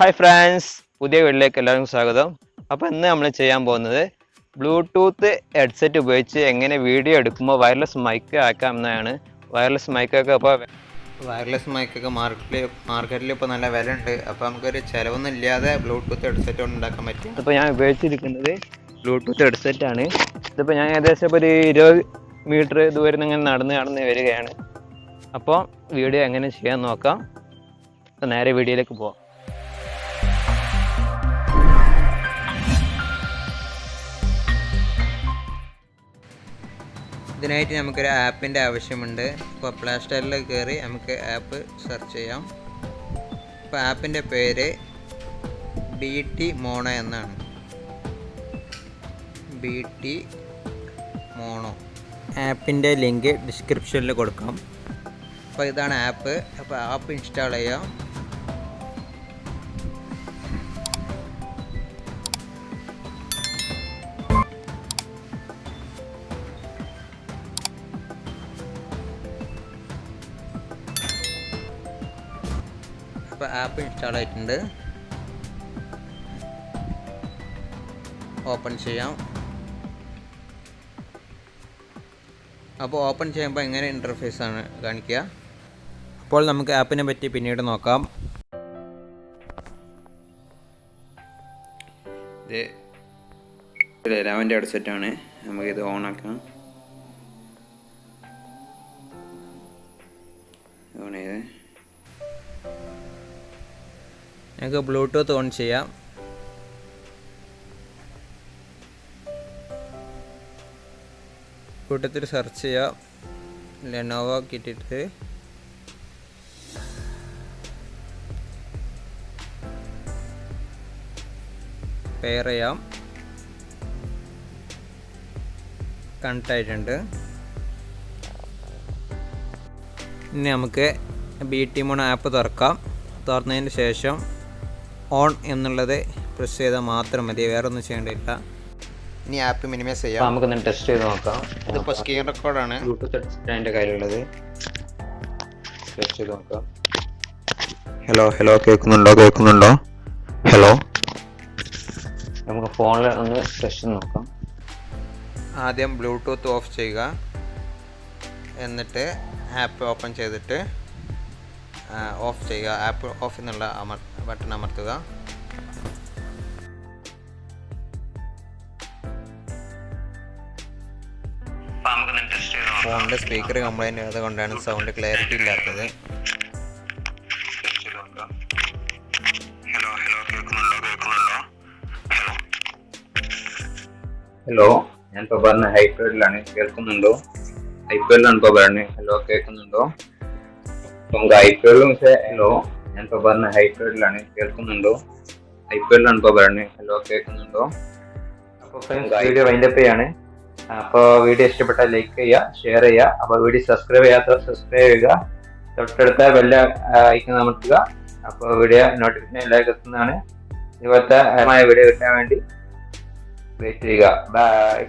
Hi friends, പുതിയ വീട്ടിലേക്ക് എല്ലാവർക്കും സ്വാഗതം. അപ്പോൾ ഇന്ന് നമ്മൾ ചെയ്യാൻ പോകുന്നത് ബ്ലൂടൂത്ത് ഹെഡ്സെറ്റ് ഉപയോഗിച്ച് എങ്ങനെ വീഡിയോ എടുക്കുമ്പോൾ വയർലെസ് മൈക്ക് ആക്കാം എന്നതാണ്. വയർലെസ് മൈക്കൊക്കെ മാർക്കറ്റിൽ ഇപ്പോൾ നല്ല വില ഉണ്ട്. അപ്പോൾ നമുക്കൊരു ചിലവൊന്നും ഇല്ലാതെ ബ്ലൂടൂത്ത് ഹെഡ്സെറ്റ് കൊണ്ട് ഉണ്ടാക്കാൻ പറ്റും. ഇപ്പോൾ ഞാൻ ഉപയോഗിച്ചിരിക്കുന്നത് ബ്ലൂടൂത്ത് ഹെഡ്സെറ്റാണ്. ഇതിപ്പോൾ ഞാൻ ഏകദേശം ഇപ്പോൾ ഒരു 20 മീറ്റർ ദൂരം നിന്ന് ഇങ്ങനെ നടന്ന് വരികയാണ്. അപ്പോൾ വീഡിയോ എങ്ങനെ ചെയ്യാൻ നോക്കാം. അപ്പോൾ നേരെ വീഡിയോയിലേക്ക് പോകാം. ഇതിനായിട്ട് നമുക്കൊരു ആപ്പിൻ്റെ ആവശ്യമുണ്ട്. ഇപ്പോൾ പ്ലേ സ്റ്റോറിൽ കയറി നമുക്ക് ആപ്പ് സെർച്ച് ചെയ്യാം. ഇപ്പോൾ ആപ്പിൻ്റെ പേര് BT മോണോ എന്നാണ്. BT Mono. ആപ്പിൻ്റെ ലിങ്ക് ഡിസ്ക്രിപ്ഷനിൽ കൊടുക്കാം. അപ്പോൾ ഇതാണ് ആപ്പ്. അപ്പോൾ ആപ്പ് ഇൻസ്റ്റാൾ ചെയ്യാം. അപ്പോൾ ആപ്പ് ഇൻസ്റ്റാൾ ആയിട്ടുണ്ട്. ഓപ്പൺ ചെയ്യാം. അപ്പോൾ ഓപ്പൺ ചെയ്യുമ്പോൾ ഇങ്ങനെ ഇൻ്റർഫേസ് ആണ് കാണിക്കുക. അപ്പോൾ നമുക്ക് ആപ്പിനെ പറ്റി പിന്നീട് നോക്കാം. ഇത് 11 ഹെഡ്സെറ്റാണ്. നമുക്കിത് ഓണാക്കാം. ഓൺ ചെയ്ത് നമുക്ക് ബ്ലൂടൂത്ത് ഓൺ ചെയ്യാം. കൂട്ടത്തിൽ സെർച്ച് ചെയ്യാം. ലെനോവോ കിട്ടിയിട്ട് പെയർ ചെയ്യാം. കണക്റ്റ് ആയിട്ടുണ്ട്. ഇനി നമുക്ക് BT മോണോ ആപ്പ് തുറക്കാം. തുറന്നതിന് ശേഷം ഓൺ എന്നുള്ളത് പ്രസ് ചെയ്താൽ മാത്രം മതി, വേറെ ഒന്നും ചെയ്യേണ്ടിയില്ല. ഇനി ആപ്പ് മിനിമൈസ് ചെയ്യാം. നമുക്കൊന്ന് ടെസ്റ്റ് ചെയ്ത് നോക്കാം. ഇതിപ്പോൾ സ്ക്രീൻ റെക്കോർഡാണ്. ബ്ലൂടൂത്ത് ഹെഡ്സെറ്റ് എൻ്റെ കയ്യിലുള്ളത്. ടെസ്റ്റ് ചെയ്ത് നോക്കാം. ഹലോ കേൾക്കുന്നുണ്ടോ? ഹലോ. നമുക്ക് ഫോണിൽ ഒന്ന് ടെസ്റ്റ് ചെയ്ത് നോക്കാം. ആദ്യം ബ്ലൂടൂത്ത് ഓഫ് ചെയ്യുക. എന്നിട്ട് ആപ്പ് ഓപ്പൺ ചെയ്തിട്ട് ഓഫ് ചെയ്യുക. ആപ്പ് ഓഫ് എന്നുള്ള ബട്ടൺ അമർത്തുക. ഫോണിൻ്റെ സ്പീക്കർ കംപ്ലൈൻറ്റ് ആയതുകൊണ്ടാണ് സൗണ്ട് ക്ലാരിറ്റി ഇല്ലാത്തത്. ഹലോ, ഞാൻ ഇപ്പോൾ പറഞ്ഞ ഹൈപ്പേഡിലാണ്. കേൾക്കുന്നുണ്ടോ? ഹൈപ്പേഡിലാണ് ഇപ്പോൾ പറഞ്ഞത്. ഹലോ, കേൾക്കുന്നുണ്ടോ? നമുക്ക് ഹൈപ്പേഡിലും ഹലോ, ഞാൻ ഇപ്പോൾ പറഞ്ഞ ഹൈപ്പേഡിലാണ്. കേൾക്കുന്നുണ്ടോ? ഹൈപ്പേഡിലാണ് ഇപ്പോൾ പറഞ്ഞത്. ഹലോ, കേൾക്കുന്നുണ്ടോ? അപ്പോൾ വീഡിയോ വൈൻഡപ്പ് ചെയ്യാണ്. അപ്പോൾ വീഡിയോ ഇഷ്ടപ്പെട്ടാൽ ലൈക്ക് ചെയ്യുക, ഷെയർ ചെയ്യുക. അപ്പോൾ വീഡിയോ സബ്സ്ക്രൈബ് ചെയ്യാത്തവർ സബ്സ്ക്രൈബ് ചെയ്യുക. തൊട്ടടുത്ത ബെൽ ഐക്കൺ അമർത്തുക. അപ്പോൾ വീഡിയോ നോട്ടിഫിക്കേഷൻ എല്ലാവർക്കും എത്തുന്നതാണ്. ഇതുപോലത്തെ വീഡിയോ കിട്ടാൻ വേണ്ടി വെയിറ്റ് ചെയ്യുക. ബൈ.